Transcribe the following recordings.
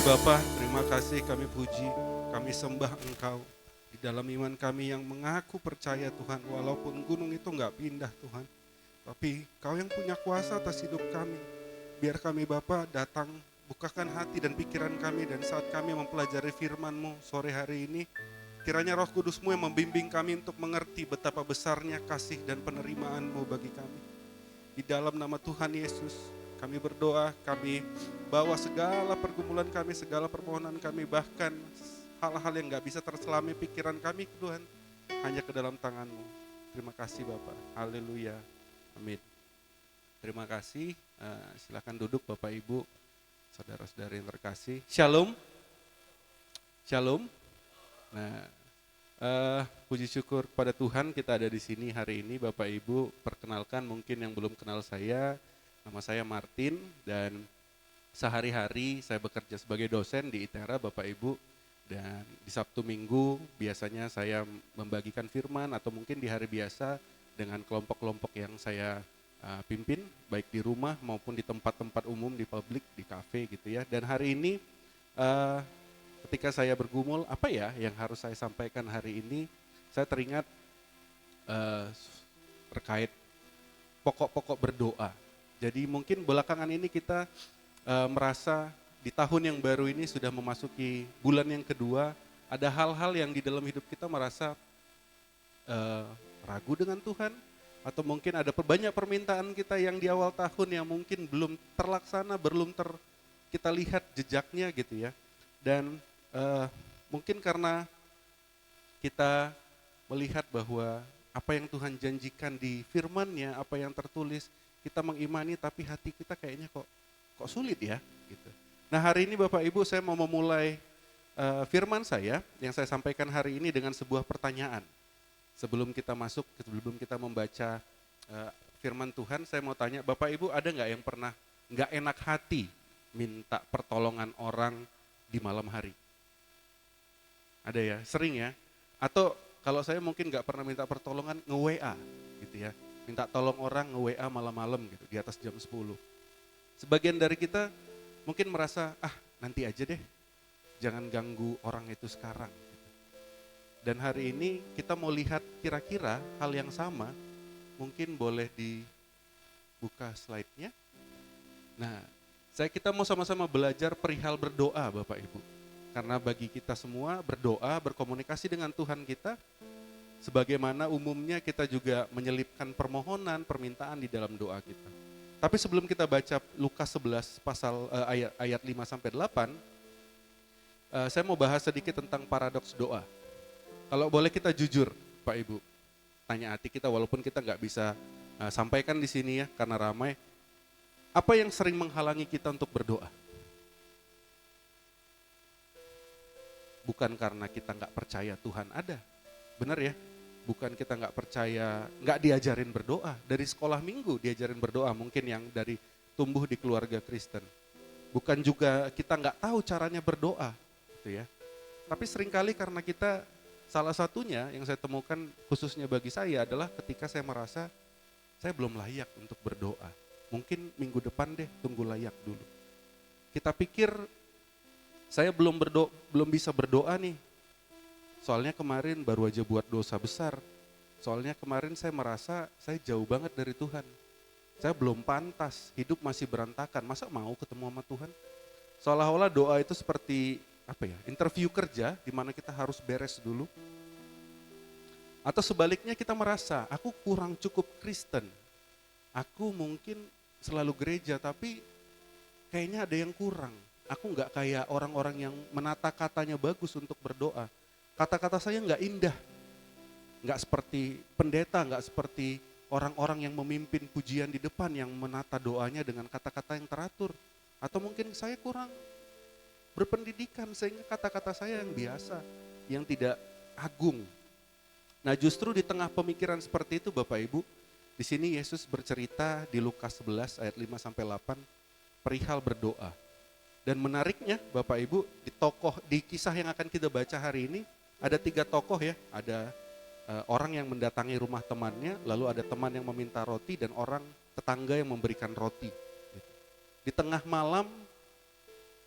Bapa, terima kasih kami puji, kami sembah Engkau. Di dalam iman kami yang mengaku percaya Tuhan, walaupun gunung itu nggak pindah Tuhan. Tapi Kau yang punya kuasa atas hidup kami. Biar kami Bapa datang, bukakan hati dan pikiran kami, dan saat kami mempelajari firman-Mu sore hari ini, kiranya Roh Kudus-Mu yang membimbing kami untuk mengerti betapa besarnya kasih dan penerimaan-Mu bagi kami. Di dalam nama Tuhan Yesus, kami berdoa, kami bawa segala pergumulan kami, segala permohonan kami, bahkan hal-hal yang gak bisa terselami pikiran kami Tuhan, hanya ke dalam tangan-Mu. Terima kasih Bapak, haleluya, amin. Terima kasih, silakan duduk Bapak Ibu, saudara-saudari yang terkasih. Shalom, shalom. Nah, puji syukur kepada Tuhan kita ada di sini hari ini. Bapak Ibu, perkenalkan mungkin yang belum kenal saya, nama saya Martin dan sehari-hari saya bekerja sebagai dosen di ITERA Bapak Ibu. Dan di Sabtu Minggu biasanya saya membagikan firman atau mungkin di hari biasa dengan kelompok-kelompok yang saya pimpin, baik di rumah maupun di tempat-tempat umum, di publik, di kafe gitu ya. Dan hari ini ketika saya bergumul, apa ya yang harus saya sampaikan hari ini, saya teringat terkait pokok-pokok berdoa. Jadi mungkin belakangan ini kita merasa di tahun yang baru ini sudah memasuki bulan yang kedua, ada hal-hal yang di dalam hidup kita merasa ragu dengan Tuhan, atau mungkin ada banyak permintaan kita yang di awal tahun yang mungkin belum terlaksana, belum kita lihat jejaknya gitu ya. Dan mungkin karena kita melihat bahwa apa yang Tuhan janjikan di firman-Nya, apa yang tertulis, kita mengimani tapi hati kita kayaknya kok sulit ya gitu. Nah hari ini Bapak Ibu saya mau memulai firman saya yang saya sampaikan hari ini dengan sebuah pertanyaan. Sebelum kita membaca firman Tuhan, saya mau tanya, Bapak Ibu ada nggak yang pernah nggak enak hati minta pertolongan orang di malam hari? Ada ya, sering ya. Atau kalau saya mungkin nggak pernah minta pertolongan nge-WA gitu ya. Minta tolong orang nge-WA malam-malam gitu, di atas jam 10. Sebagian dari kita mungkin merasa, nanti aja deh, jangan ganggu orang itu sekarang. Dan hari ini kita mau lihat kira-kira hal yang sama, mungkin boleh dibuka slide-nya. Nah, kita mau sama-sama belajar perihal berdoa Bapak Ibu. Karena bagi kita semua berdoa, berkomunikasi dengan Tuhan kita, sebagaimana umumnya kita juga menyelipkan permohonan, permintaan di dalam doa kita. Tapi sebelum kita baca Lukas 11 ayat 5-8, saya mau bahas sedikit tentang paradoks doa. Kalau boleh kita jujur, Pak Ibu, tanya hati kita walaupun kita nggak bisa sampaikan di sini ya karena ramai. Apa yang sering menghalangi kita untuk berdoa? Bukan karena kita nggak percaya Tuhan ada, benar ya? Bukan kita nggak percaya, nggak diajarin berdoa. Dari sekolah minggu diajarin berdoa, mungkin yang dari tumbuh di keluarga Kristen. Bukan juga kita nggak tahu caranya berdoa, gitu ya. Tapi seringkali karena kita, salah satunya yang saya temukan khususnya bagi saya adalah ketika saya merasa saya belum layak untuk berdoa. Mungkin minggu depan deh, tunggu layak dulu. Kita pikir saya belum bisa berdoa nih. Soalnya kemarin baru aja buat dosa besar. Soalnya kemarin saya merasa saya jauh banget dari Tuhan. Saya belum pantas, hidup masih berantakan. Masa mau ketemu sama Tuhan? Seolah-olah doa itu seperti interview kerja di mana kita harus beres dulu. Atau sebaliknya kita merasa aku kurang cukup Kristen. Aku mungkin selalu gereja tapi kayaknya ada yang kurang. Aku nggak kayak orang-orang yang menata katanya bagus untuk berdoa. Kata-kata saya nggak indah, nggak seperti pendeta, nggak seperti orang-orang yang memimpin pujian di depan yang menata doanya dengan kata-kata yang teratur. Atau mungkin saya kurang berpendidikan sehingga kata-kata saya yang biasa, yang tidak agung. Nah justru di tengah pemikiran seperti itu Bapak Ibu, di sini Yesus bercerita di Lukas 11 ayat 5-8 perihal berdoa. Dan menariknya Bapak Ibu, di kisah yang akan kita baca hari ini, ada 3 tokoh ya, ada orang yang mendatangi rumah temannya, lalu ada teman yang meminta roti dan orang tetangga yang memberikan roti. Di tengah malam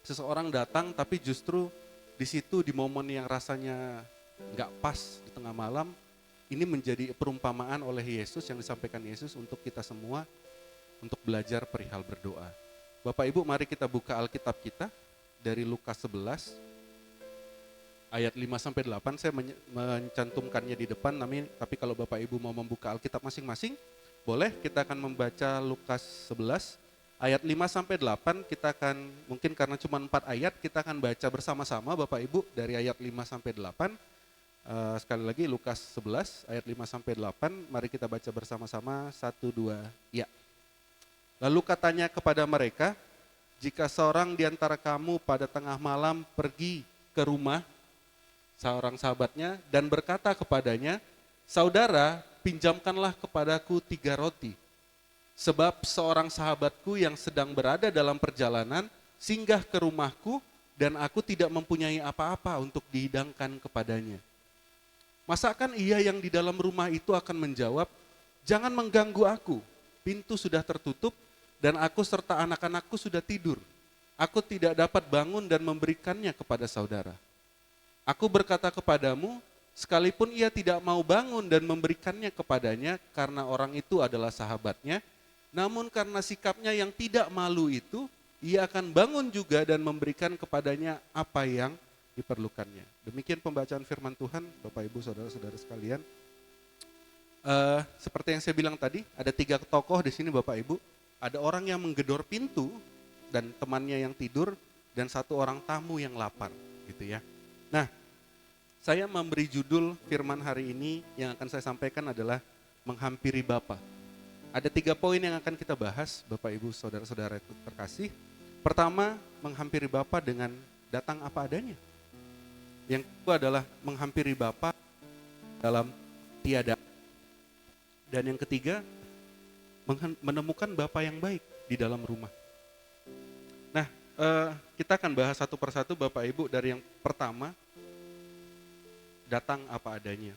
Seseorang datang tapi justru di situ di momen yang rasanya nggak pas di tengah malam, ini menjadi perumpamaan oleh Yesus yang disampaikan Yesus untuk kita semua untuk belajar perihal berdoa. Bapak Ibu, mari kita buka Alkitab kita dari Lukas 11 ayat 5 sampai 8. Saya mencantumkannya di depan, tapi kalau Bapak Ibu mau membuka Alkitab masing-masing, boleh. Kita akan membaca Lukas 11 ayat 5 sampai 8. Kita akan, mungkin karena cuma 4 ayat, kita akan baca bersama-sama Bapak Ibu dari ayat 5 sampai 8. Sekali lagi Lukas 11 ayat 5 sampai 8. Mari kita baca bersama-sama. 1, 2, ya. Lalu katanya kepada mereka, jika seorang di antara kamu pada tengah malam pergi ke rumah seorang sahabatnya dan berkata kepadanya, saudara, pinjamkanlah kepadaku 3 roti. Sebab seorang sahabatku yang sedang berada dalam perjalanan singgah ke rumahku dan aku tidak mempunyai apa-apa untuk dihidangkan kepadanya. Masakan ia yang di dalam rumah itu akan menjawab, jangan mengganggu aku, pintu sudah tertutup dan aku serta anak-anakku sudah tidur. Aku tidak dapat bangun dan memberikannya kepada saudara. Aku berkata kepadamu, sekalipun ia tidak mau bangun dan memberikannya kepadanya karena orang itu adalah sahabatnya, namun karena sikapnya yang tidak malu itu, ia akan bangun juga dan memberikan kepadanya apa yang diperlukannya. Demikian pembacaan firman Tuhan, Bapak Ibu, Saudara-saudara sekalian. Seperti yang saya bilang tadi, ada 3 tokoh di sini Bapak Ibu. Ada orang yang menggedor pintu dan temannya yang tidur, dan 1 orang tamu yang lapar, gitu ya. Nah, saya memberi judul firman hari ini yang akan saya sampaikan adalah menghampiri Bapa. Ada 3 poin yang akan kita bahas, Bapak Ibu, Saudara-saudara terkasih. Pertama, menghampiri Bapa dengan datang apa adanya. Yang kedua adalah menghampiri Bapa dalam tiada. Dan yang ketiga, menemukan Bapa yang baik di dalam rumah. Nah, kita akan bahas satu persatu Bapak Ibu dari yang pertama, datang apa adanya.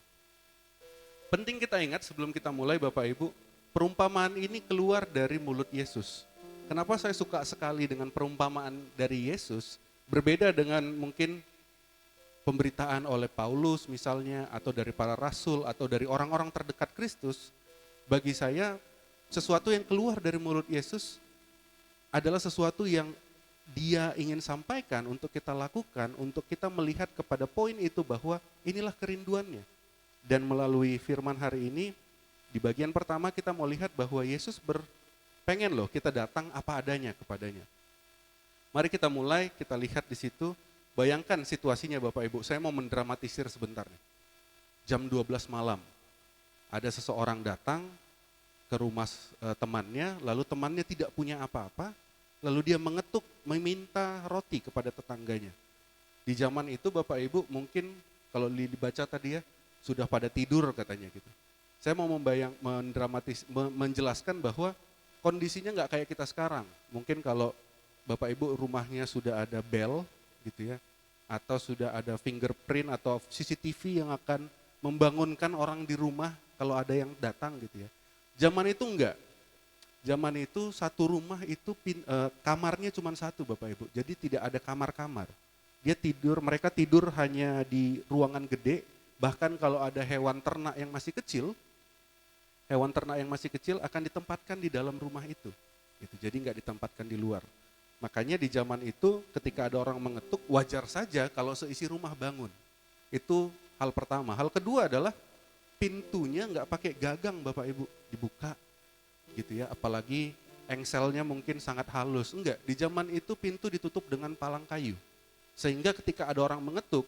Penting kita ingat sebelum kita mulai Bapak Ibu, perumpamaan ini keluar dari mulut Yesus. Kenapa saya suka sekali dengan perumpamaan dari Yesus, berbeda dengan mungkin pemberitaan oleh Paulus misalnya, atau dari para rasul, atau dari orang-orang terdekat Kristus. Bagi saya, sesuatu yang keluar dari mulut Yesus adalah sesuatu yang dia ingin sampaikan untuk kita lakukan, untuk kita melihat kepada poin itu bahwa inilah kerinduannya. Dan melalui firman hari ini, di bagian pertama kita mau lihat bahwa Yesus pengen loh kita datang apa adanya kepadanya. Mari kita mulai, kita lihat di situ. Bayangkan situasinya Bapak Ibu, saya mau mendramatisir sebentar nih. Jam 12 malam, ada seseorang datang ke rumah temannya, lalu temannya tidak punya apa-apa, lalu dia mengetuk, meminta roti kepada tetangganya. Di zaman itu Bapak Ibu mungkin kalau dibaca tadi ya, sudah pada tidur katanya gitu. Saya mau menjelaskan bahwa kondisinya nggak kayak kita sekarang. Mungkin kalau Bapak Ibu rumahnya sudah ada bel gitu ya, atau sudah ada fingerprint atau CCTV yang akan membangunkan orang di rumah kalau ada yang datang gitu ya. Zaman itu enggak. Zaman itu satu rumah itu kamarnya cuma 1 Bapak Ibu. Jadi tidak ada kamar-kamar. Mereka tidur hanya di ruangan gede. Bahkan kalau ada hewan ternak yang masih kecil akan ditempatkan di dalam rumah itu. Gitu. Jadi enggak ditempatkan di luar. Makanya di zaman itu ketika ada orang mengetuk, wajar saja kalau seisi rumah bangun. Itu hal pertama. Hal kedua adalah pintunya nggak pakai gagang Bapak Ibu, dibuka gitu ya. Apalagi engselnya mungkin sangat halus. Enggak, di zaman itu pintu ditutup dengan palang kayu. Sehingga ketika ada orang mengetuk,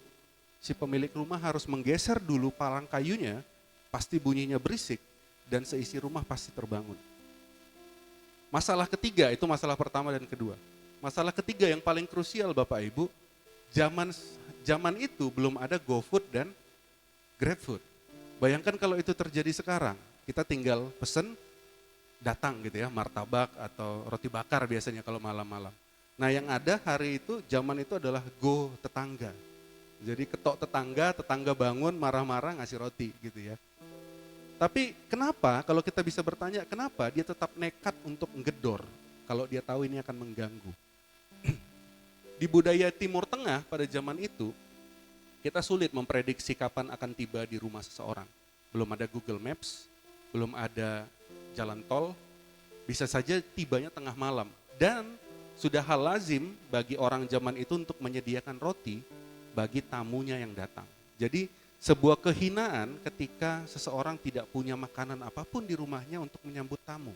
si pemilik rumah harus menggeser dulu palang kayunya, pasti bunyinya berisik dan seisi rumah pasti terbangun. Masalah ketiga, itu masalah pertama dan kedua. Masalah ketiga yang paling krusial Bapak Ibu, zaman itu belum ada GoFood dan GrabFood. Bayangkan kalau itu terjadi sekarang, kita tinggal pesen, datang gitu ya, martabak atau roti bakar biasanya kalau malam-malam. Nah yang ada hari itu, zaman itu adalah go tetangga. Jadi ketok tetangga bangun marah-marah ngasih roti gitu ya. Tapi kenapa kalau kita bisa bertanya, kenapa dia tetap nekat untuk ngedor kalau dia tahu ini akan mengganggu? Di budaya Timur Tengah pada zaman itu, kita sulit memprediksi kapan akan tiba di rumah seseorang. Belum ada Google Maps, belum ada jalan tol, bisa saja tibanya tengah malam. Dan sudah hal lazim bagi orang zaman itu untuk menyediakan roti bagi tamunya yang datang. Jadi sebuah kehinaan ketika seseorang tidak punya makanan apapun di rumahnya untuk menyambut tamu.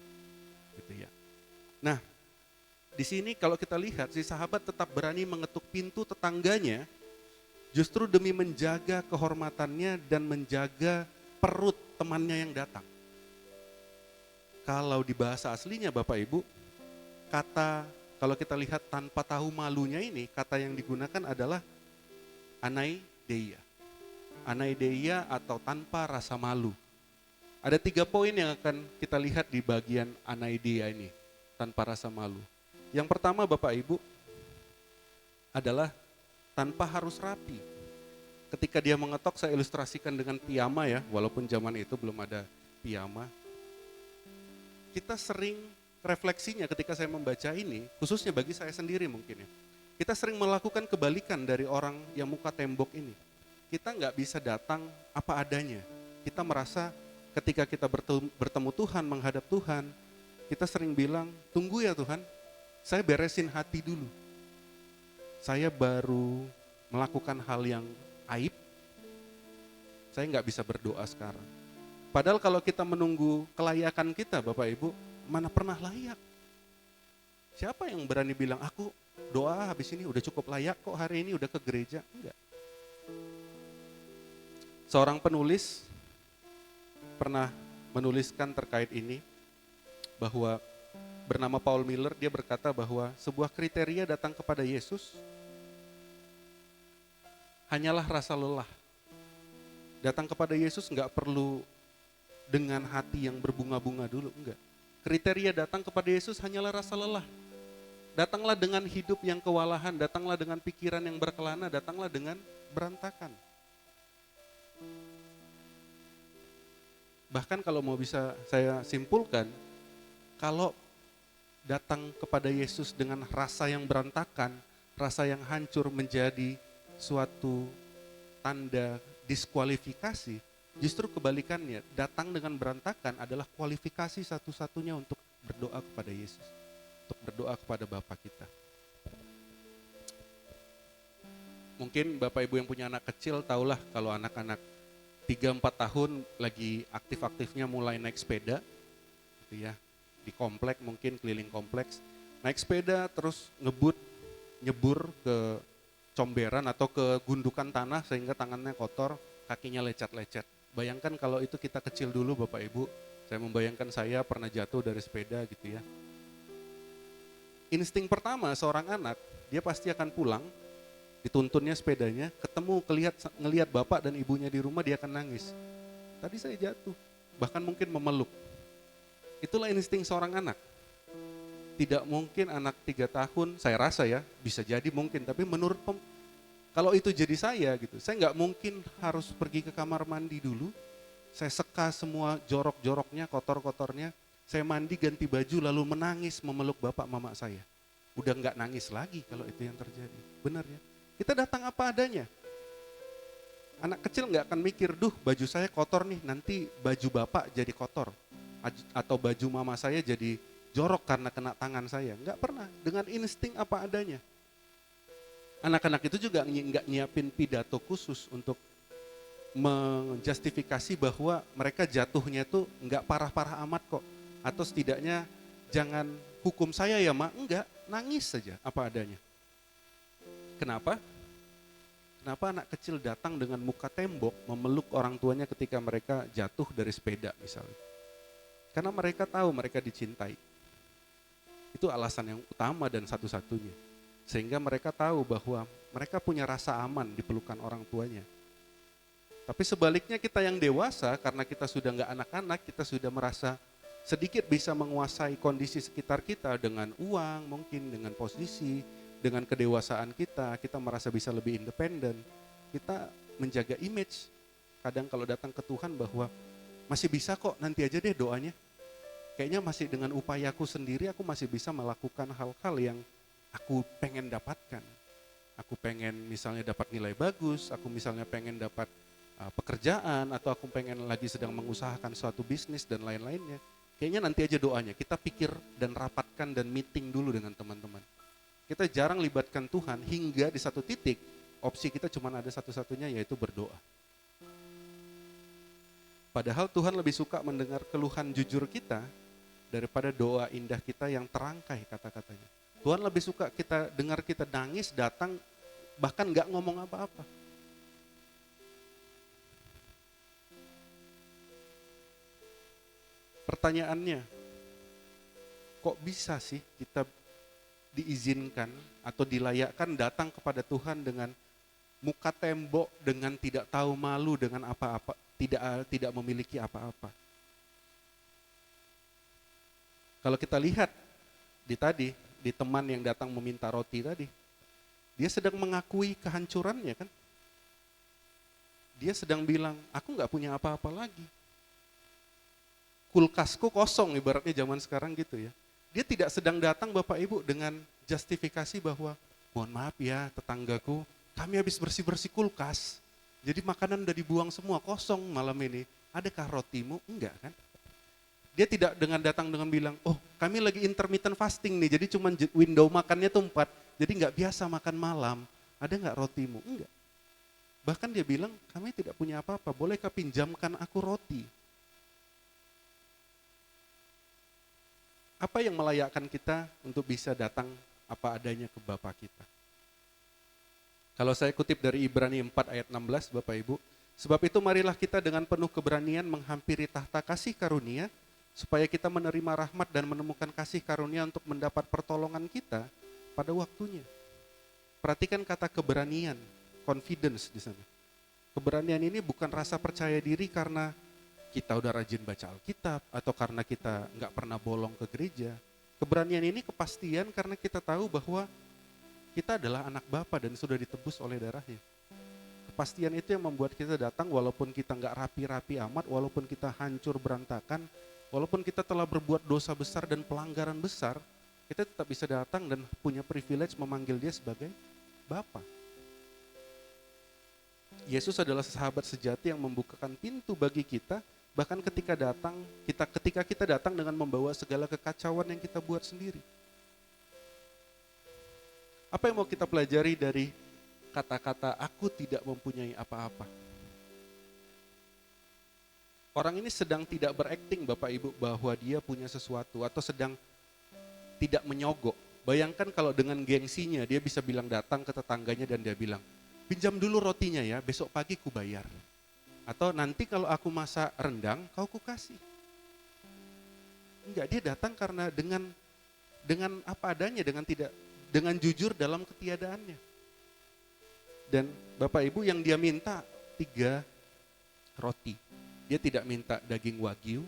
Gitu ya. Nah, di sini kalau kita lihat si sahabat tetap berani mengetuk pintu tetangganya justru demi menjaga kehormatannya dan menjaga perut temannya yang datang. Kalau di bahasa aslinya Bapak Ibu, kata kalau kita lihat tanpa tahu malunya ini, kata yang digunakan adalah anaideia. Anaideia atau tanpa rasa malu. Ada 3 poin yang akan kita lihat di bagian anaideia ini, tanpa rasa malu. Yang pertama Bapak Ibu adalah tanpa harus rapi. Ketika dia mengetok, saya ilustrasikan dengan piyama ya, walaupun zaman itu belum ada piyama. Kita sering refleksinya ketika saya membaca ini, khususnya bagi saya sendiri mungkin ya. Kita sering melakukan kebalikan dari orang yang muka tembok ini. Kita nggak bisa datang apa adanya. Kita merasa ketika kita bertemu Tuhan, menghadap Tuhan, kita sering bilang, tunggu ya Tuhan, saya beresin hati dulu. Saya baru melakukan hal yang aib, saya nggak bisa berdoa sekarang. Padahal kalau kita menunggu kelayakan kita Bapak Ibu, mana pernah layak. Siapa yang berani bilang, aku doa habis ini udah cukup layak kok hari ini udah ke gereja? Enggak. Seorang penulis pernah menuliskan terkait ini, bahwa bernama Paul Miller, dia berkata bahwa sebuah kriteria datang kepada Yesus hanyalah rasa lelah. Datang kepada Yesus enggak perlu dengan hati yang berbunga-bunga dulu, enggak. Kriteria datang kepada Yesus hanyalah rasa lelah. Datanglah dengan hidup yang kewalahan, datanglah dengan pikiran yang berkelana, datanglah dengan berantakan. Bahkan kalau mau bisa saya simpulkan, kalau datang kepada Yesus dengan rasa yang berantakan, rasa yang hancur menjadi suatu tanda diskualifikasi, justru kebalikannya, datang dengan berantakan adalah kualifikasi satu-satunya untuk berdoa kepada Yesus, untuk berdoa kepada Bapa kita. Mungkin Bapak Ibu yang punya anak kecil tahulah kalau anak-anak 3-4 tahun lagi aktif-aktifnya mulai naik sepeda, gitu ya, di komplek mungkin keliling kompleks, naik sepeda terus nyebur ke comberan atau ke gundukan tanah sehingga tangannya kotor, kakinya lecet-lecet. Bayangkan kalau itu kita kecil dulu Bapak Ibu, saya membayangkan saya pernah jatuh dari sepeda gitu ya. Insting pertama seorang anak, dia pasti akan pulang, dituntunnya sepedanya, ketemu ngelihat bapak dan ibunya di rumah, dia akan nangis. Tadi saya jatuh, bahkan mungkin memeluk. Itulah insting seorang anak. Tidak mungkin anak 3 tahun, saya rasa ya, bisa jadi mungkin, tapi menurut kalau itu jadi saya gitu, saya nggak mungkin harus pergi ke kamar mandi dulu, saya seka semua jorok-joroknya, kotor-kotornya, saya mandi ganti baju lalu menangis memeluk bapak mama saya. Udah nggak nangis lagi kalau itu yang terjadi, benar ya? Kita datang apa adanya. Anak kecil nggak akan mikir, duh baju saya kotor nih, nanti baju bapak jadi kotor, atau baju mama saya jadi jorok karena kena tangan saya. Enggak pernah, dengan insting apa adanya. Anak-anak itu juga enggak nyiapin pidato khusus untuk menjustifikasi bahwa mereka jatuhnya itu enggak parah-parah amat kok. Atau setidaknya jangan hukum saya ya mak, enggak, nangis saja apa adanya. Kenapa? Kenapa anak kecil datang dengan muka tembok memeluk orang tuanya ketika mereka jatuh dari sepeda misalnya? Karena mereka tahu mereka dicintai. Itu alasan yang utama dan satu-satunya. Sehingga mereka tahu bahwa mereka punya rasa aman di pelukan orang tuanya. Tapi sebaliknya kita yang dewasa, karena kita sudah nggak anak-anak, kita sudah merasa sedikit bisa menguasai kondisi sekitar kita dengan uang, mungkin dengan posisi, dengan kedewasaan kita merasa bisa lebih independen. Kita menjaga image. Kadang kalau datang ke Tuhan bahwa masih bisa kok, nanti aja deh doanya. Kayaknya masih dengan upayaku sendiri aku masih bisa melakukan hal-hal yang aku pengen dapatkan. Aku pengen misalnya dapat nilai bagus, aku misalnya pengen dapat pekerjaan, atau aku pengen lagi sedang mengusahakan suatu bisnis dan lain-lainnya. Kayaknya nanti aja doanya, kita pikir dan rapatkan dan meeting dulu dengan teman-teman. Kita jarang libatkan Tuhan hingga di satu titik, opsi kita cuma ada satu-satunya, yaitu berdoa. Padahal Tuhan lebih suka mendengar keluhan jujur kita daripada doa indah kita yang terangkai kata-katanya. Tuhan lebih suka kita dengar kita nangis, datang, bahkan gak ngomong apa-apa. Pertanyaannya, kok bisa sih kita diizinkan atau dilayakkan datang kepada Tuhan dengan muka tembok, dengan tidak tahu malu, dengan apa-apa, tidak memiliki apa-apa. Kalau kita lihat di teman yang datang meminta roti tadi, dia sedang mengakui kehancurannya kan. Dia sedang bilang, aku gak punya apa-apa lagi. Kulkasku kosong, ibaratnya zaman sekarang gitu ya. Dia tidak sedang datang Bapak Ibu dengan justifikasi bahwa, mohon maaf ya tetanggaku, kami habis bersih-bersih kulkas. Jadi makanan udah dibuang semua, kosong malam ini. Adakah rotimu? Enggak kan? Dia tidak dengan datang dengan bilang, oh kami lagi intermittent fasting nih, jadi cuma window makannya tuh 4, jadi nggak biasa makan malam, ada nggak rotimu? Enggak. Bahkan dia bilang, kami tidak punya apa-apa, bolehkah pinjamkan aku roti? Apa yang melayakkan kita untuk bisa datang apa adanya ke Bapa kita? Kalau saya kutip dari Ibrani 4 ayat 16 Bapak Ibu, sebab itu marilah kita dengan penuh keberanian menghampiri tahta kasih karunia, supaya kita menerima rahmat dan menemukan kasih karunia untuk mendapat pertolongan kita pada waktunya. Perhatikan kata keberanian, confidence di sana. Keberanian ini bukan rasa percaya diri karena kita udah rajin baca Alkitab atau karena kita nggak pernah bolong ke gereja. Keberanian ini kepastian karena kita tahu bahwa kita adalah anak Bapa dan sudah ditebus oleh darahnya. Kepastian itu yang membuat kita datang walaupun kita nggak rapi-rapi amat, walaupun kita hancur berantakan, walaupun kita telah berbuat dosa besar dan pelanggaran besar, kita tetap bisa datang dan punya privilege memanggil dia sebagai Bapa. Yesus adalah sahabat sejati yang membukakan pintu bagi kita, bahkan ketika kita datang dengan membawa segala kekacauan yang kita buat sendiri. Apa yang mau kita pelajari dari kata-kata aku tidak mempunyai apa-apa? Orang ini sedang tidak berakting Bapak Ibu bahwa dia punya sesuatu atau sedang tidak menyogok. Bayangkan kalau dengan gengsinya dia bisa bilang datang ke tetangganya dan dia bilang, pinjam dulu rotinya ya, besok pagi ku bayar. Atau nanti kalau aku masak rendang, kau ku kasih. Enggak, dia datang karena dengan apa adanya, dengan jujur dalam ketiadaannya. Dan Bapak Ibu yang dia minta 3 roti. Dia tidak minta daging wagyu,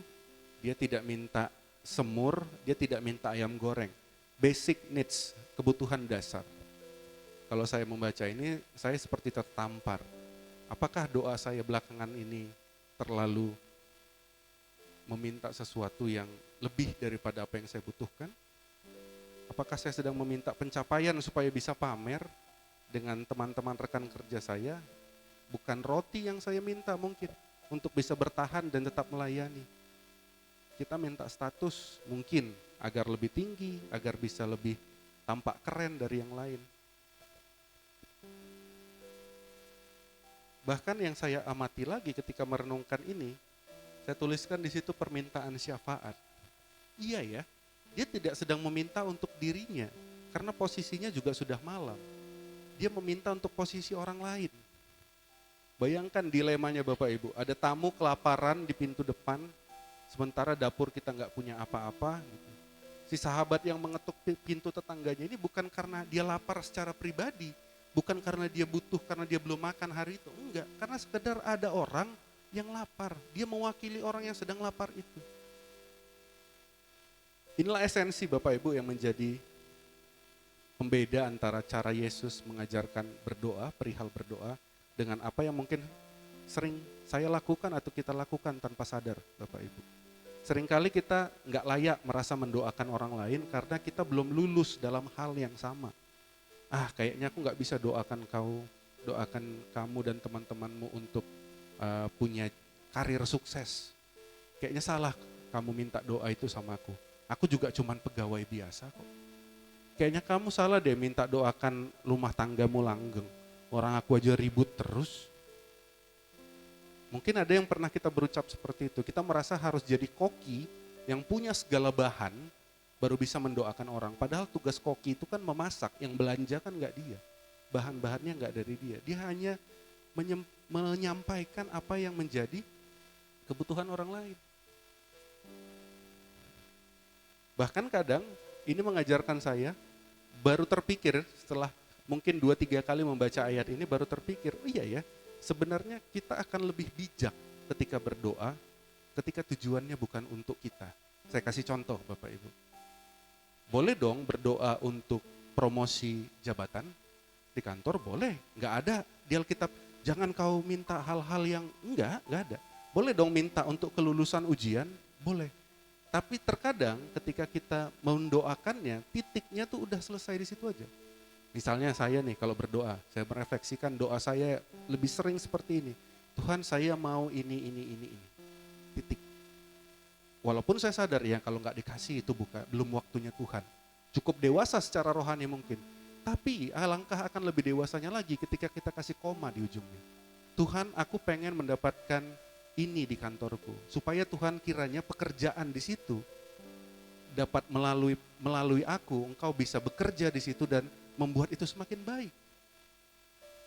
dia tidak minta semur, dia tidak minta ayam goreng. Basic needs, kebutuhan dasar. Kalau saya membaca ini, saya seperti tertampar. Apakah doa saya belakangan ini terlalu meminta sesuatu yang lebih daripada apa yang saya butuhkan? Apakah saya sedang meminta pencapaian supaya bisa pamer dengan teman-teman rekan kerja saya? Bukan roti yang saya minta mungkin untuk bisa bertahan dan tetap melayani. Kita minta status mungkin agar lebih tinggi, agar bisa lebih tampak keren dari yang lain. Bahkan yang saya amati lagi ketika merenungkan ini, saya tuliskan di situ permintaan syafaat. Iya ya, dia tidak sedang meminta untuk dirinya, karena posisinya juga sudah malam. Dia meminta untuk posisi orang lain. Bayangkan dilemanya Bapak Ibu, ada tamu kelaparan di pintu depan, sementara dapur kita nggak punya apa-apa. Gitu. Si sahabat yang mengetuk pintu tetangganya ini bukan karena dia lapar secara pribadi, bukan karena dia butuh, karena dia belum makan hari itu. Enggak, karena sekedar ada orang yang lapar. Dia mewakili orang yang sedang lapar itu. Inilah esensi Bapak Ibu yang menjadi pembeda antara cara Yesus mengajarkan berdoa, perihal berdoa, dengan apa yang mungkin sering saya lakukan atau kita lakukan tanpa sadar Bapak Ibu. Seringkali kita nggak layak merasa mendoakan orang lain karena kita belum lulus dalam hal yang sama. Kayaknya aku nggak bisa doakan kamu dan teman-temanmu untuk punya karir sukses. Kayaknya salah kamu minta doa itu sama aku. Aku juga cuman pegawai biasa kok. Kayaknya kamu salah deh minta doakan rumah tanggamu langgeng. Orang aku aja ribut terus. Mungkin ada yang pernah kita berucap seperti itu. Kita merasa harus jadi koki yang punya segala bahan baru bisa mendoakan orang. Padahal tugas koki itu kan memasak, yang belanja kan nggak dia. Bahan-bahannya nggak dari dia. Dia hanya menyampaikan apa yang menjadi kebutuhan orang lain. Bahkan kadang ini mengajarkan saya, baru terpikir setelah mungkin 2-3 kali membaca ayat ini baru terpikir, oh iya ya, sebenarnya kita akan lebih bijak ketika berdoa, ketika tujuannya bukan untuk kita. Saya kasih contoh Bapak Ibu. Boleh dong berdoa untuk promosi jabatan di kantor, boleh. Nggak ada di Alkitab, jangan kau minta hal-hal yang enggak ada. Boleh dong minta untuk kelulusan ujian, boleh. Tapi terkadang ketika kita mendoakannya, titiknya tuh udah selesai di situ aja. Misalnya saya nih kalau berdoa, saya merefleksikan doa saya lebih sering seperti ini. Tuhan, saya mau ini. Titik. Walaupun saya sadar ya kalau nggak dikasih itu belum waktunya Tuhan. Cukup dewasa secara rohani mungkin. Tapi alangkah akan lebih dewasanya lagi ketika kita kasih koma di ujungnya. Tuhan, aku pengen mendapatkan ini di kantorku, supaya Tuhan kiranya pekerjaan di situ dapat melalui aku, engkau bisa bekerja di situ dan membuat itu semakin baik.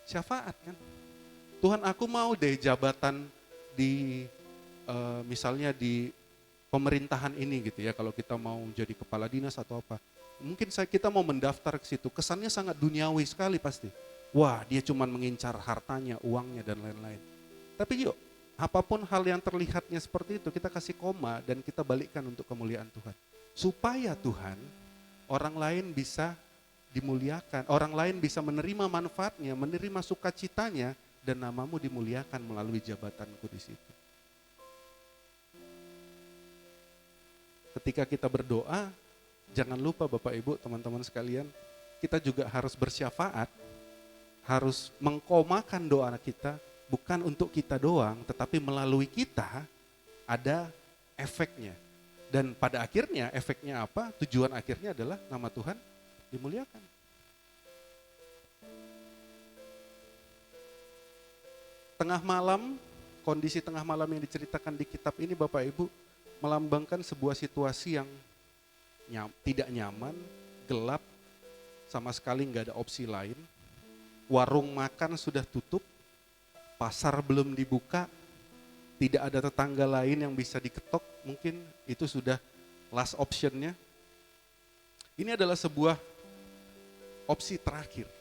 Syafaat kan. Tuhan, aku mau deh jabatan di misalnya di pemerintahan ini gitu ya, kalau kita mau jadi kepala dinas atau apa. Mungkin kita mau mendaftar ke situ, kesannya sangat duniawi sekali pasti. Wah, dia cuma mengincar hartanya, uangnya dan lain-lain. Tapi yuk, apapun hal yang terlihatnya seperti itu, kita kasih koma dan kita balikkan untuk kemuliaan Tuhan. Supaya Tuhan, orang lain bisa dimuliakan, orang lain bisa menerima manfaatnya, menerima sukacitanya, dan namamu dimuliakan melalui jabatanku di situ. Ketika kita berdoa, jangan lupa Bapak Ibu, teman-teman sekalian, kita juga harus bersyafaat, harus mengkomakan doa kita, bukan untuk kita doang, tetapi melalui kita ada efeknya. Dan pada akhirnya efeknya apa? Tujuan akhirnya adalah nama Tuhan dimuliakan. Tengah malam, kondisi tengah malam yang diceritakan di kitab ini Bapak Ibu melambangkan sebuah situasi yang tidak nyaman, gelap, sama sekali nggak ada opsi lain. Warung makan sudah tutup, pasar belum dibuka, tidak ada tetangga lain yang bisa diketok, mungkin itu sudah last optionnya. Ini adalah sebuah opsi terakhir.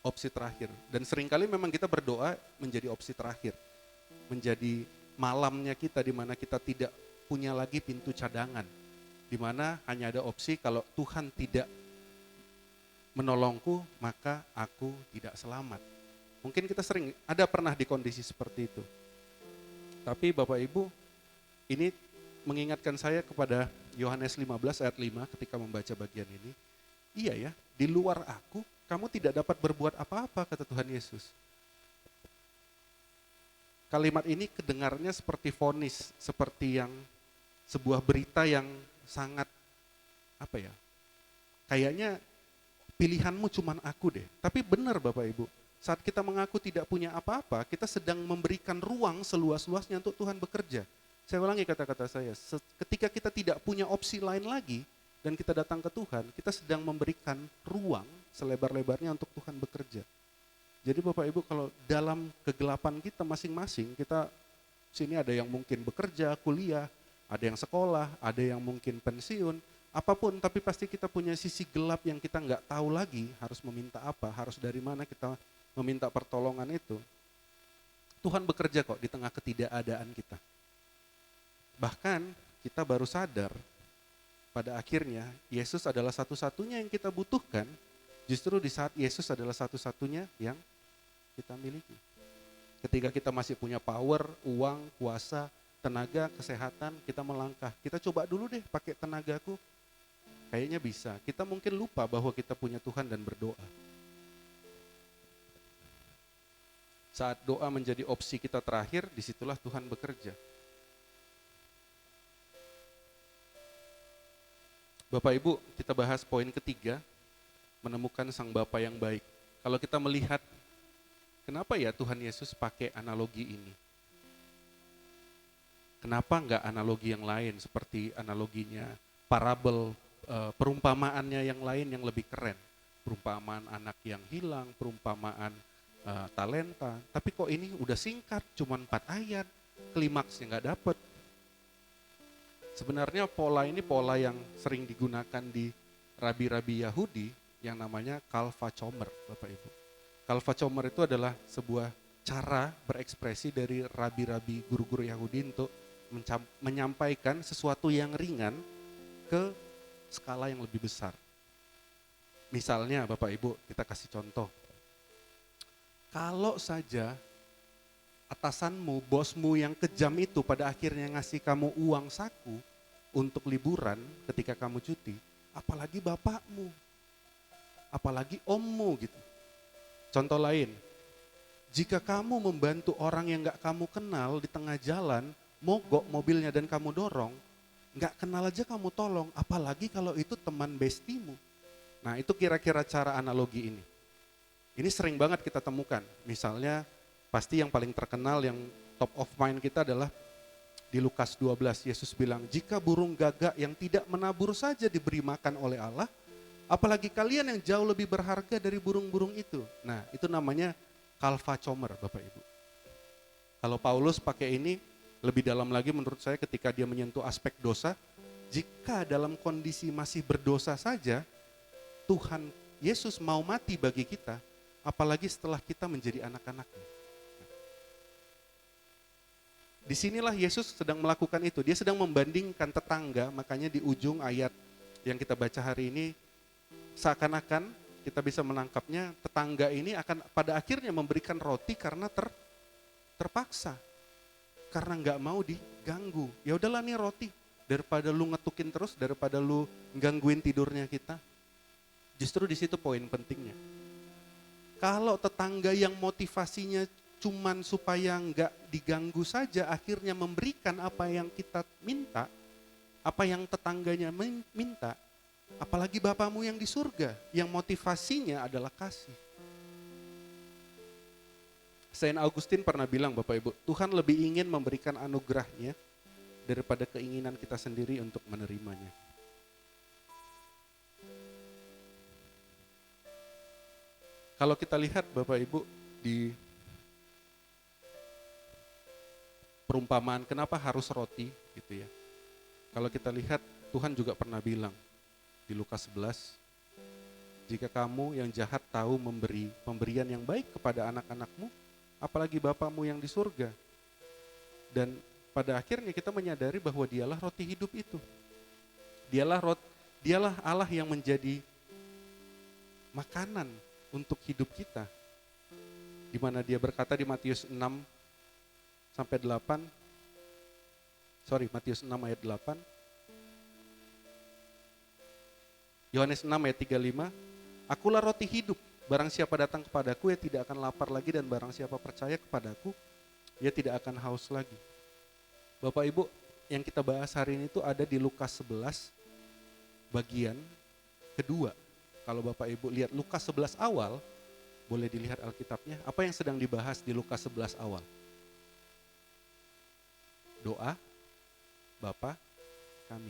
Opsi terakhir. Dan seringkali memang kita berdoa menjadi opsi terakhir. Menjadi malamnya kita di mana kita tidak punya lagi pintu cadangan. Di mana hanya ada opsi kalau Tuhan tidak menolongku, maka aku tidak selamat. Mungkin kita pernah di kondisi seperti itu. Tapi Bapak Ibu, ini mengingatkan saya kepada Yohanes 15 ayat 5 ketika membaca bagian ini. Iya ya, di luar aku, kamu tidak dapat berbuat apa-apa, kata Tuhan Yesus. Kalimat ini kedengarnya seperti vonis, seperti yang sebuah berita yang sangat, kayaknya pilihanmu cuman aku deh. Tapi benar Bapak Ibu, saat kita mengaku tidak punya apa-apa, kita sedang memberikan ruang seluas-luasnya untuk Tuhan bekerja. Saya ulangi kata-kata saya, ketika kita tidak punya opsi lain lagi, dan kita datang ke Tuhan, kita sedang memberikan ruang selebar-lebarnya untuk Tuhan bekerja. Jadi Bapak Ibu, kalau dalam kegelapan kita masing-masing, kita sini ada yang mungkin bekerja, kuliah, ada yang sekolah, ada yang mungkin pensiun, apapun, tapi pasti kita punya sisi gelap yang kita nggak tahu lagi harus meminta apa, harus dari mana kita meminta pertolongan itu. Tuhan bekerja kok di tengah ketidakadaan kita. Bahkan kita baru sadar pada akhirnya Yesus adalah satu-satunya yang kita butuhkan, justru di saat Yesus adalah satu-satunya yang kita miliki. Ketika kita masih punya power, uang, kuasa, tenaga, kesehatan, kita melangkah. Kita coba dulu deh pakai tenagaku. kayaknya bisa. Kita mungkin lupa bahwa kita punya Tuhan dan berdoa. Saat doa menjadi opsi kita terakhir, disitulah Tuhan bekerja. Bapak Ibu, kita bahas poin ketiga, menemukan Sang Bapa yang baik. Kalau kita melihat, kenapa ya Tuhan Yesus pakai analogi ini? Kenapa enggak analogi yang lain, seperti analoginya parabel, perumpamaannya yang lain yang lebih keren? Perumpamaan anak yang hilang, perumpamaan talenta. Tapi kok ini udah singkat, cuma 4 ayat, klimaksnya nggak dapet. Sebenarnya pola ini pola yang sering digunakan di rabi-rabi Yahudi yang namanya Kalvachomer, Bapak Ibu. Kalvachomer itu adalah sebuah cara berekspresi dari rabi-rabi guru-guru Yahudi untuk menyampaikan sesuatu yang ringan ke skala yang lebih besar. Misalnya Bapak Ibu, kita kasih contoh. Kalau saja atasanmu, bosmu yang kejam itu pada akhirnya ngasih kamu uang saku untuk liburan ketika kamu cuti, apalagi bapakmu, apalagi ommu gitu. Contoh lain, jika kamu membantu orang yang gak kamu kenal di tengah jalan, mogok mobilnya dan kamu dorong, gak kenal aja kamu tolong, apalagi kalau itu teman bestimu. Nah itu kira-kira cara analogi ini. Ini sering banget kita temukan, misalnya pasti yang paling terkenal yang top of mind kita adalah di Lukas 12, Yesus bilang, jika burung gagak yang tidak menabur saja diberi makan oleh Allah, apalagi kalian yang jauh lebih berharga dari burung-burung itu. Nah itu namanya Kalvachomer Bapak Ibu. Kalau Paulus pakai ini lebih dalam lagi menurut saya ketika dia menyentuh aspek dosa, jika dalam kondisi masih berdosa saja, Tuhan Yesus mau mati bagi kita, apalagi setelah kita menjadi anak-anaknya. Disinilah Yesus sedang melakukan itu. Dia sedang membandingkan tetangga, makanya di ujung ayat yang kita baca hari ini, seakan-akan kita bisa menangkapnya, tetangga ini akan pada akhirnya memberikan roti karena terpaksa. Karena nggak mau diganggu. Ya udahlah nih roti, daripada lu ngetukin terus, daripada lu gangguin tidurnya kita. Justru di situ poin pentingnya. Kalau tetangga yang motivasinya cuman supaya nggak diganggu saja, akhirnya memberikan apa yang kita minta, apa yang tetangganya minta, apalagi Bapamu yang di surga, yang motivasinya adalah kasih. Saint Augustine pernah bilang Bapak Ibu, Tuhan lebih ingin memberikan anugerahnya daripada keinginan kita sendiri untuk menerimanya. Kalau kita lihat Bapak Ibu di perumpamaan kenapa harus roti gitu ya. Kalau kita lihat Tuhan juga pernah bilang di Lukas 11, jika kamu yang jahat tahu memberi pemberian yang baik kepada anak-anakmu, apalagi Bapamu yang di surga. Dan pada akhirnya kita menyadari bahwa dialah roti hidup itu. Dialah Allah yang menjadi makanan untuk hidup kita. Di mana dia berkata di Matius 6 sampai 8, Matius 6 ayat 8, Yohanes 6 ayat 35, akulah roti hidup, barang siapa datang kepadaku ia tidak akan lapar lagi, dan barang siapa percaya kepadaku ia tidak akan haus lagi. Bapak Ibu, yang kita bahas hari ini itu ada di Lukas 11 bagian kedua. Kalau Bapak Ibu lihat Lukas 11 awal, boleh dilihat Alkitabnya, apa yang sedang dibahas di Lukas 11 awal? Doa Bapa kami.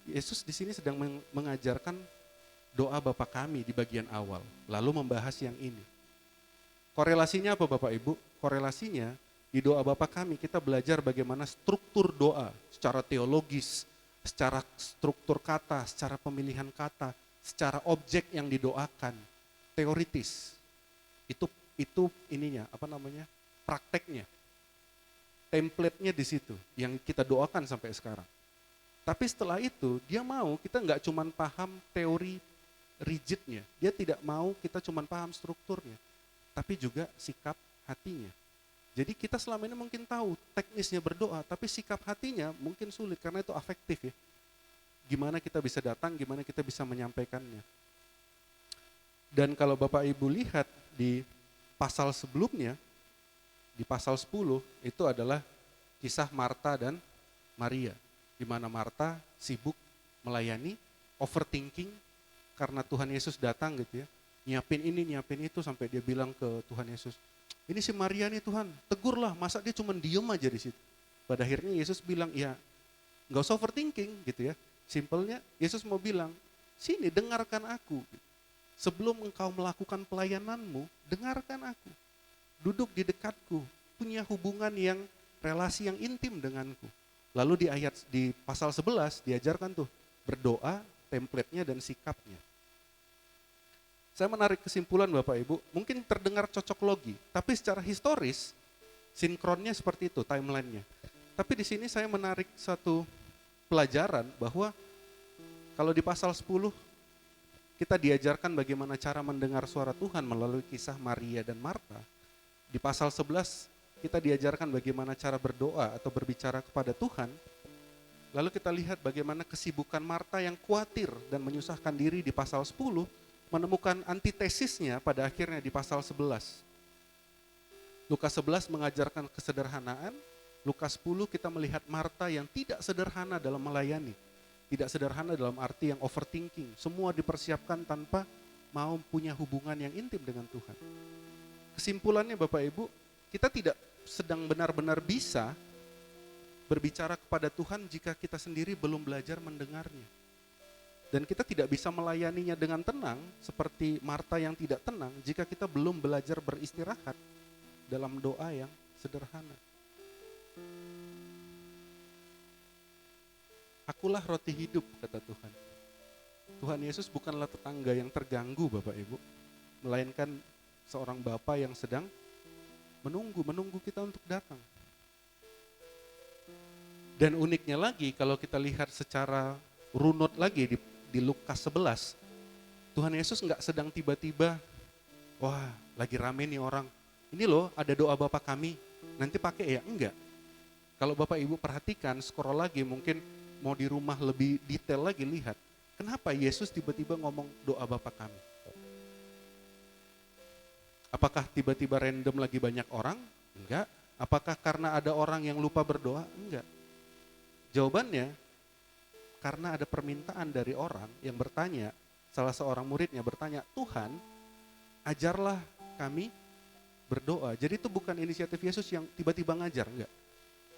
Yesus di sini sedang mengajarkan doa Bapa kami di bagian awal, lalu membahas yang ini. Korelasinya apa Bapak Ibu? Korelasinya di doa Bapa kami kita belajar bagaimana struktur doa secara teologis, secara struktur kata, secara pemilihan kata, secara objek yang didoakan, teoritis. Itu ininya, prakteknya. Template-nya di situ yang kita doakan sampai sekarang. Tapi setelah itu dia mau kita nggak cuma paham teori rigidnya, dia tidak mau kita cuma paham strukturnya, tapi juga sikap hatinya. Jadi kita selama ini mungkin tahu teknisnya berdoa, tapi sikap hatinya mungkin sulit karena itu afektif ya. gimana kita bisa datang, gimana kita bisa menyampaikannya. Dan kalau Bapak Ibu lihat di pasal sebelumnya, di pasal 10, itu adalah kisah Marta dan Maria. Di mana Marta sibuk melayani, overthinking, karena Tuhan Yesus datang gitu ya. Nyiapin ini, nyiapin itu, sampai dia bilang ke Tuhan Yesus, ini si Maria nih Tuhan, tegurlah, masa dia cuma diem aja di situ. Pada akhirnya Yesus bilang, ya nggak usah overthinking gitu ya. Simpelnya Yesus mau bilang, sini dengarkan aku. Sebelum engkau melakukan pelayananmu, dengarkan aku. Duduk di dekatku, punya hubungan yang, relasi yang intim denganku. Lalu di pasal 11 diajarkan tuh, berdoa, template-nya dan sikapnya. Saya menarik kesimpulan Bapak Ibu, mungkin terdengar cocok logi, tapi secara historis, sinkronnya seperti itu, timeline-nya. Tapi di sini saya menarik satu pelajaran bahwa kalau di pasal 10 kita diajarkan bagaimana cara mendengar suara Tuhan melalui kisah Maria dan Marta. Di pasal 11 kita diajarkan bagaimana cara berdoa atau berbicara kepada Tuhan. Lalu kita lihat bagaimana kesibukan Marta yang khawatir dan menyusahkan diri di pasal 10 menemukan antitesisnya pada akhirnya di pasal 11. Lukas 11 mengajarkan kesederhanaan, Lukas 10 kita melihat Marta yang tidak sederhana dalam melayani. Tidak sederhana dalam arti yang overthinking. Semua dipersiapkan tanpa mau punya hubungan yang intim dengan Tuhan. Kesimpulannya Bapak Ibu, kita tidak sedang benar-benar bisa berbicara kepada Tuhan jika kita sendiri belum belajar mendengarnya. Dan kita tidak bisa melayaninya dengan tenang seperti Marta yang tidak tenang jika kita belum belajar beristirahat dalam doa yang sederhana. Akulah roti hidup, kata Tuhan. Tuhan Yesus bukanlah tetangga yang terganggu Bapak Ibu, melainkan seorang Bapa yang sedang menunggu kita untuk datang. Dan uniknya lagi kalau kita lihat secara runut lagi di Lukas 11, Tuhan Yesus nggak sedang tiba-tiba, wah lagi rame nih orang, ini loh ada doa Bapa kami, nanti pakai ya, enggak. Kalau Bapak Ibu perhatikan, scroll lagi mungkin mau di rumah lebih detail lagi lihat, kenapa Yesus tiba-tiba ngomong doa Bapa kami? Apakah tiba-tiba random lagi banyak orang? Enggak. Apakah karena ada orang yang lupa berdoa? Enggak. Jawabannya, karena ada permintaan dari orang yang bertanya, salah seorang muridnya bertanya, Tuhan, ajarlah kami berdoa. Jadi itu bukan inisiatif Yesus yang tiba-tiba ngajar, enggak.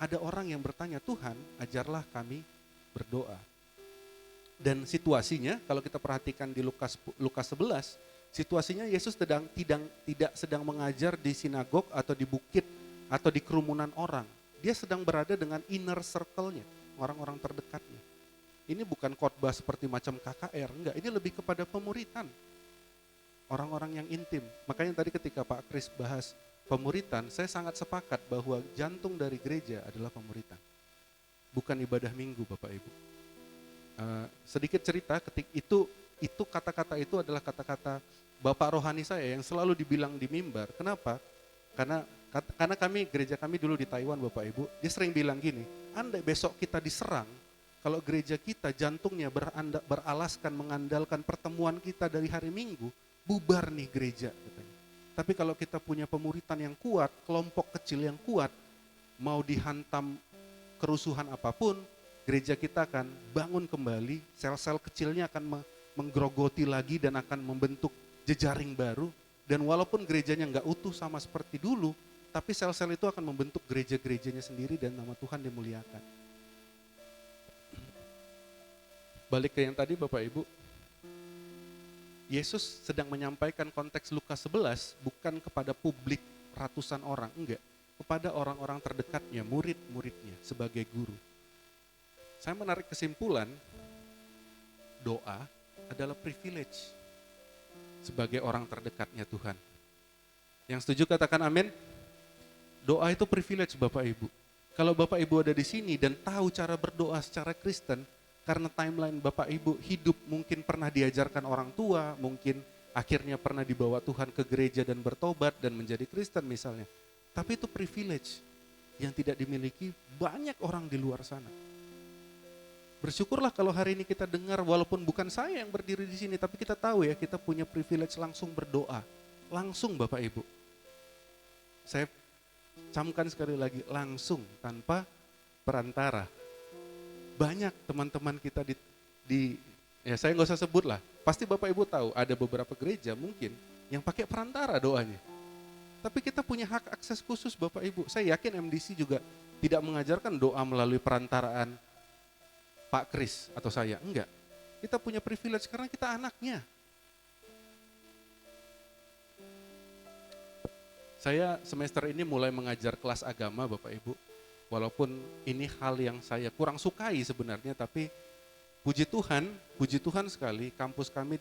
Ada orang yang bertanya, Tuhan, ajarlah kami berdoa. Dan situasinya, kalau kita perhatikan di Lukas 11, situasinya Yesus tidak sedang mengajar di sinagog atau di bukit atau di kerumunan orang. Dia sedang berada dengan inner circle-nya, orang-orang terdekatnya. Ini bukan khotbah seperti macam KKR, enggak. Ini lebih kepada pemuritan, orang-orang yang intim. Makanya tadi ketika Pak Kris bahas pemuritan, saya sangat sepakat bahwa jantung dari gereja adalah pemuritan. Bukan ibadah minggu Bapak Ibu. Sedikit cerita, itu kata-kata itu adalah kata-kata Bapak rohani saya yang selalu dibilang di mimbar. Kenapa? Karena gereja kami dulu di Taiwan Bapak Ibu, dia sering bilang gini, andai besok kita diserang, kalau gereja kita jantungnya beralaskan mengandalkan pertemuan kita dari hari Minggu, bubar nih gereja katanya. Tapi kalau kita punya pemuritan yang kuat, kelompok kecil yang kuat, mau dihantam kerusuhan apapun, gereja kita akan bangun kembali, sel-sel kecilnya akan menggerogoti lagi dan akan membentuk jejaring baru. Dan walaupun gerejanya nggak utuh sama seperti dulu, tapi sel-sel itu akan membentuk gereja-gerejanya sendiri dan nama Tuhan dimuliakan. Balik ke yang tadi Bapak Ibu, Yesus sedang menyampaikan konteks Lukas 11 bukan kepada publik ratusan orang, enggak. Kepada orang-orang terdekatnya, murid-muridnya sebagai guru. Saya menarik kesimpulan, doa adalah privilege sebagai orang terdekatnya Tuhan. Yang setuju katakan amin. Doa itu privilege Bapak Ibu. Kalau Bapak Ibu ada di sini dan tahu cara berdoa secara Kristen, karena timeline Bapak Ibu hidup mungkin pernah diajarkan orang tua, mungkin akhirnya pernah dibawa Tuhan ke gereja dan bertobat dan menjadi Kristen misalnya. Tapi itu privilege yang tidak dimiliki banyak orang di luar sana. Bersyukurlah kalau hari ini kita dengar walaupun bukan saya yang berdiri di sini, tapi kita tahu ya kita punya privilege langsung berdoa. Langsung Bapak Ibu. Saya camkan sekali lagi, langsung tanpa perantara. Banyak teman-teman kita ya saya nggak usah sebut lah. Pasti Bapak Ibu tahu ada beberapa gereja mungkin yang pakai perantara doanya. Tapi kita punya hak akses khusus Bapak Ibu. Saya yakin MDC juga tidak mengajarkan doa melalui perantaraan Pak Kris atau saya. Enggak. Kita punya privilege karena kita anaknya. Saya semester ini mulai mengajar kelas agama Bapak Ibu. Walaupun ini hal yang saya kurang sukai sebenarnya, tapi puji Tuhan sekali kampus kami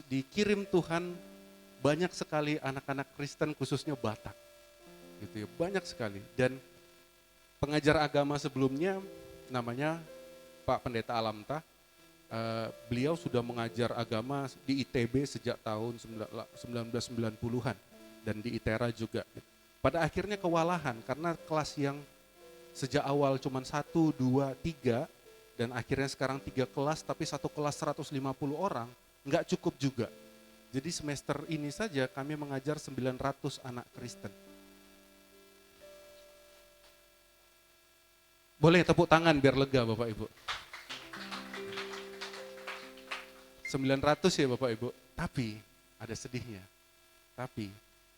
dikirim Tuhan banyak sekali anak-anak Kristen khususnya Batak. Gitu ya, banyak sekali. Dan pengajar agama sebelumnya namanya Pak Pendeta Alamta, beliau sudah mengajar agama di ITB sejak tahun 1990-an dan di ITERA juga. Pada akhirnya kewalahan karena kelas yang sejak awal cuma 1, 2, 3 dan akhirnya sekarang 3 kelas tapi satu kelas 150 orang, nggak cukup juga. Jadi semester ini saja kami mengajar 900 anak Kristen. Boleh tepuk tangan biar lega Bapak Ibu. 900 ya Bapak Ibu, tapi ada sedihnya. Tapi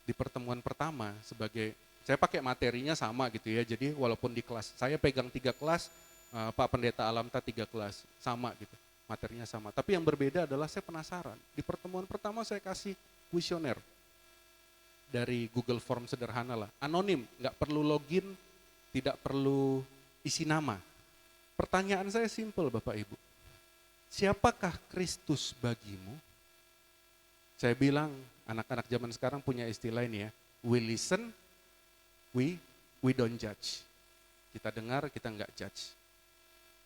di pertemuan pertama saya pakai materinya sama gitu ya, jadi walaupun di kelas, saya pegang 3 kelas, Pak Pendeta Alamta 3 kelas, sama gitu, materinya sama. Tapi yang berbeda adalah saya penasaran, di pertemuan pertama saya kasih kuesioner dari Google Form sederhana lah, anonim, nggak perlu login, tidak perlu isi nama. Pertanyaan saya simpel Bapak Ibu. Siapakah Kristus bagimu? Saya bilang anak-anak zaman sekarang punya istilah ini ya. We listen, we don't judge. Kita dengar, kita enggak judge.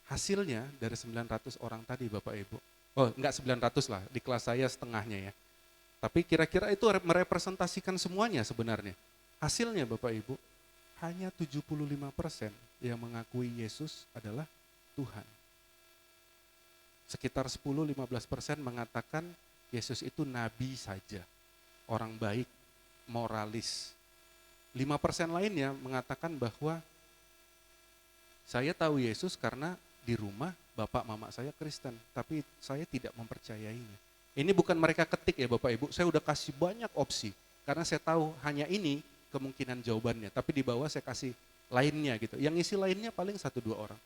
Hasilnya dari 900 orang tadi Bapak Ibu. Oh enggak 900 lah, di kelas saya setengahnya ya. Tapi kira-kira itu merepresentasikan semuanya sebenarnya. Hasilnya Bapak Ibu, hanya 75% yang mengakui Yesus adalah Tuhan. Sekitar 10-15% mengatakan Yesus itu nabi saja, orang baik, moralis. 5% lainnya mengatakan bahwa saya tahu Yesus karena di rumah bapak mama saya Kristen, tapi saya tidak mempercayainya. Ini bukan mereka ketik ya Bapak Ibu, saya udah kasih banyak opsi, karena saya tahu hanya ini kemungkinan jawabannya, tapi di bawah saya kasih lainnya gitu. Yang isi lainnya paling 1-2 orang.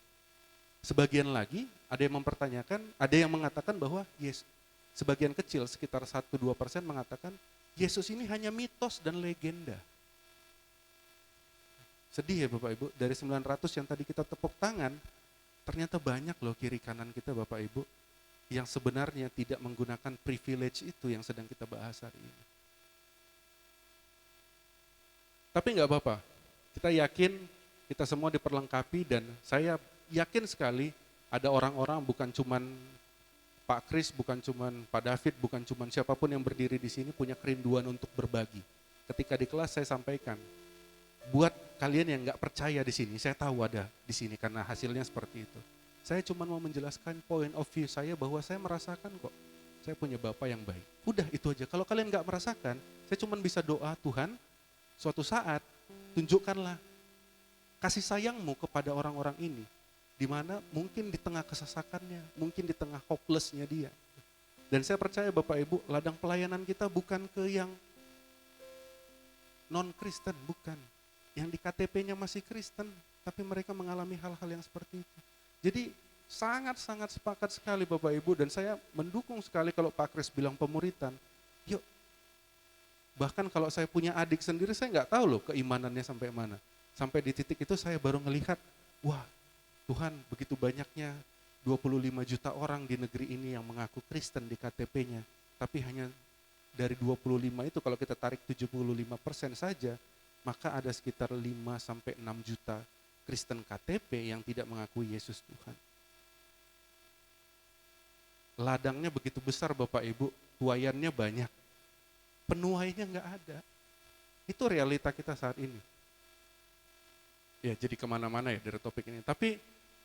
Sebagian lagi ada yang mempertanyakan, ada yang mengatakan bahwa yes, sebagian kecil sekitar 1-2% mengatakan Yesus ini hanya mitos dan legenda. Sedih ya Bapak Ibu, dari 900 yang tadi kita tepuk tangan, ternyata banyak loh kiri kanan kita Bapak Ibu yang sebenarnya tidak menggunakan privilege itu yang sedang kita bahas hari ini. Tapi enggak apa-apa, kita yakin kita semua diperlengkapi dan saya yakin sekali ada orang-orang bukan cuman Pak Kris, bukan cuman Pak David, bukan cuman siapapun yang berdiri di sini punya kerinduan untuk berbagi. Ketika di kelas saya sampaikan, buat kalian yang nggak percaya di sini, saya tahu ada di sini karena hasilnya seperti itu. Saya cuma mau menjelaskan point of view saya bahwa saya merasakan kok, saya punya Bapa yang baik. Udah itu aja. Kalau kalian nggak merasakan, saya cuma bisa doa Tuhan, suatu saat tunjukkanlah kasih sayangmu kepada orang-orang ini. Di mana mungkin di tengah kesesakannya, mungkin di tengah hopelessnya dia. Dan saya percaya Bapak Ibu, ladang pelayanan kita bukan ke yang non-Kristen, bukan. Yang di KTP-nya masih Kristen, tapi mereka mengalami hal-hal yang seperti itu. Jadi sangat-sangat sepakat sekali Bapak Ibu, dan saya mendukung sekali kalau Pak Kris bilang pemuritan, yuk. Bahkan kalau saya punya adik sendiri, saya nggak tahu loh keimanannya sampai mana. Sampai di titik itu saya baru ngelihat, wah, Tuhan begitu banyaknya 25 juta orang di negeri ini yang mengaku Kristen di KTP-nya. Tapi hanya dari 25 itu kalau kita tarik 75% saja, maka ada sekitar 5-6 juta Kristen KTP yang tidak mengakui Yesus Tuhan. Ladangnya begitu besar Bapak Ibu, tuaiannya banyak. Penuainya nggak ada. Itu realita kita saat ini. Ya jadi kemana-mana ya dari topik ini. Tapi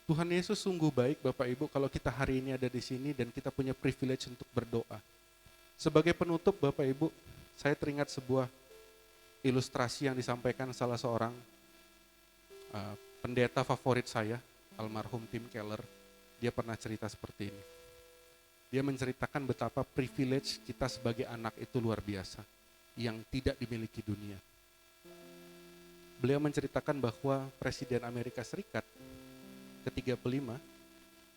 Tuhan Yesus sungguh baik Bapak Ibu kalau kita hari ini ada di sini dan kita punya privilege untuk berdoa. Sebagai penutup Bapak Ibu, saya teringat sebuah ilustrasi yang disampaikan salah seorang pendeta favorit saya, almarhum Tim Keller. Dia pernah cerita seperti ini. Dia menceritakan betapa privilege kita sebagai anak itu luar biasa, yang tidak dimiliki dunia. Beliau menceritakan bahwa Presiden Amerika Serikat ke-35,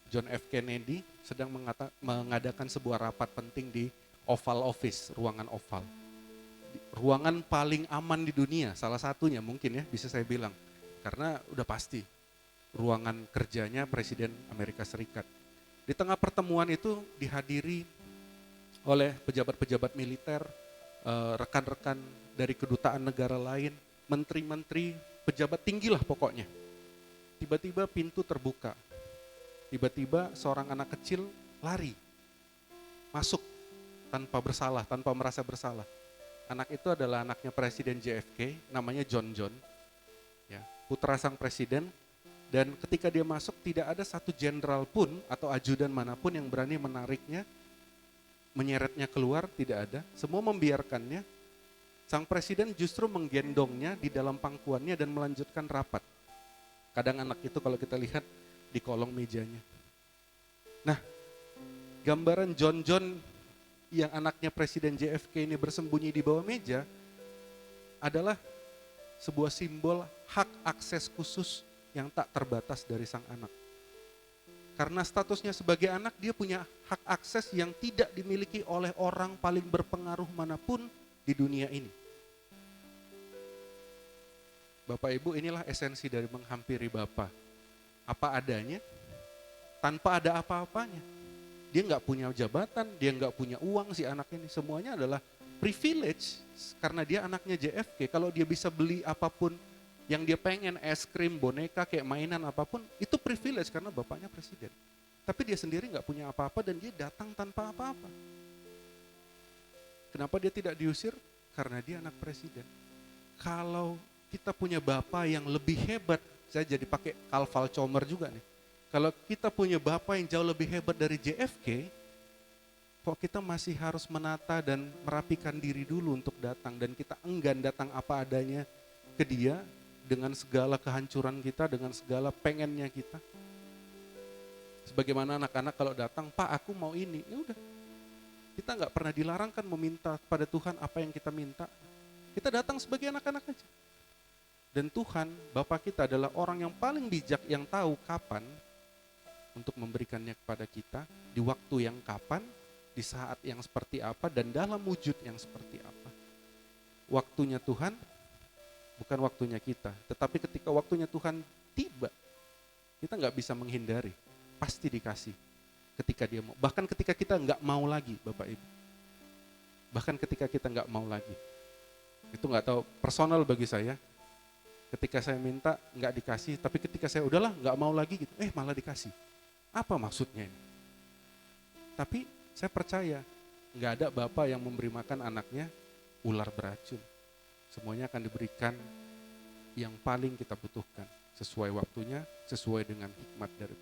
John F. Kennedy, sedang mengadakan sebuah rapat penting di Oval Office, ruangan oval. Ruangan paling aman di dunia, salah satunya mungkin ya, bisa saya bilang. Karena udah pasti, ruangan kerjanya Presiden Amerika Serikat. Di tengah pertemuan itu dihadiri oleh pejabat-pejabat militer, rekan-rekan dari kedutaan negara lain, menteri-menteri, pejabat tinggi lah pokoknya. Tiba-tiba pintu terbuka. Tiba-tiba seorang anak kecil lari, masuk tanpa bersalah, tanpa merasa bersalah. Anak itu adalah anaknya Presiden JFK, namanya John John, ya, putra sang presiden. Dan ketika dia masuk, tidak ada satu jenderal pun atau ajudan manapun yang berani menariknya, menyeretnya keluar, tidak ada. Semua membiarkannya. Sang presiden justru menggendongnya di dalam pangkuannya dan melanjutkan rapat. Kadang anak itu kalau kita lihat di kolong mejanya. Nah, gambaran John John yang anaknya Presiden JFK ini bersembunyi di bawah meja adalah sebuah simbol hak akses khusus yang tak terbatas dari sang anak. Karena statusnya sebagai anak, dia punya hak akses yang tidak dimiliki oleh orang paling berpengaruh manapun di dunia ini. Bapak Ibu, inilah esensi dari menghampiri Bapa. Apa adanya, tanpa ada apa-apanya. Dia nggak punya jabatan, dia nggak punya uang si anak ini. Semuanya adalah privilege karena dia anaknya JFK. Kalau dia bisa beli apapun yang dia pengen, es krim, boneka, kayak mainan apapun, itu privilege karena bapaknya presiden. Tapi dia sendiri nggak punya apa-apa dan dia datang tanpa apa-apa. Kenapa dia tidak diusir? Karena dia anak presiden. Kalau kita punya bapak yang lebih hebat, saya jadi pakai Karl Chomer juga nih. Kalau kita punya bapak yang jauh lebih hebat dari JFK, kok kita masih harus menata dan merapikan diri dulu untuk datang, dan kita enggan datang apa adanya ke dia dengan segala kehancuran kita, dengan segala pengennya kita. Sebagaimana anak-anak kalau datang, Pak aku mau ini, ya udah. Kita nggak pernah dilarangkan meminta pada Tuhan apa yang kita minta. Kita datang sebagai anak-anak aja. Dan Tuhan, Bapa kita adalah orang yang paling bijak, yang tahu kapan untuk memberikannya kepada kita, di waktu yang kapan, di saat yang seperti apa, dan dalam wujud yang seperti apa. Waktunya Tuhan, bukan waktunya kita. Tetapi ketika waktunya Tuhan tiba, kita nggak bisa menghindari. Pasti dikasih ketika dia mau. Bahkan ketika kita nggak mau lagi, Bapak Ibu. Bahkan ketika kita nggak mau lagi. Itu nggak tahu, personal bagi saya. Ketika saya minta nggak dikasih, tapi ketika saya udahlah nggak mau lagi gitu, malah dikasih. Apa maksudnya ini? Tapi saya percaya nggak ada bapak yang memberi makan anaknya ular beracun. Semuanya akan diberikan yang paling kita butuhkan sesuai waktunya, sesuai dengan hikmat dari